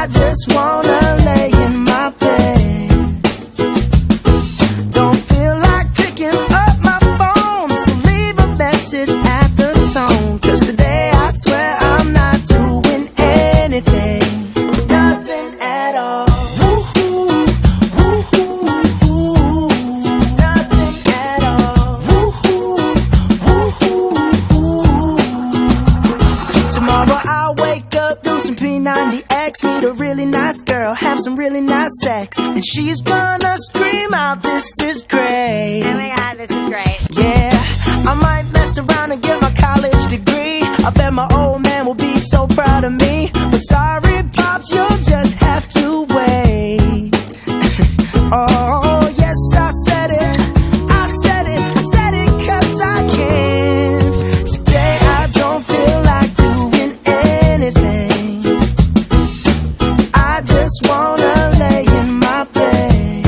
I just wanna lay in my bed. Don't feel like picking up my phone, so leave a message at the tone. 'Cause today I swear I'm not doing anything, nothing at all. Woo-hoo, woo-hoo, woo-hoo. Nothing at all. Woo-hoo, woo-hoo, woo-hoo. Tomorrow I'll wake up, do some P90X, meet a really nice girl, have some really nice sex, and she's gonna scream out, "This is great." Oh my god, this is great. Yeah, I might mess around and get my college degree. I bet my old man will be so proud of me. But sorry, Pops, you'll just have to wait. Oh, yes, I said it. I said it. I said it 'cause I can. Today I don't feel like doing anything. I just wanna lay in my bed.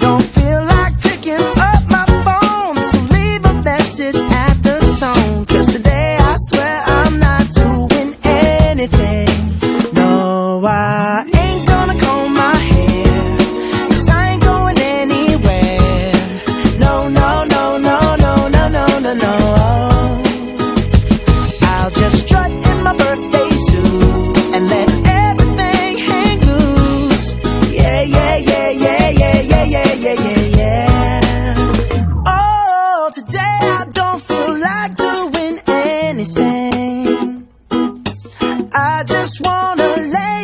Don't feel like picking up my phone, so leave a message at the tone. 'Cause today I swear I'm not doing anything. No, I ain't gonna comb my hair, 'cause I ain't going anywhere. No, no, no, no, no, no, no, no, no. I'll just strut in my birthday suit and let everything hang loose. Yeah, yeah, yeah, yeah, yeah, yeah, yeah, yeah, yeah, yeah. Oh, today I don't feel like doing anything. I just wanna lay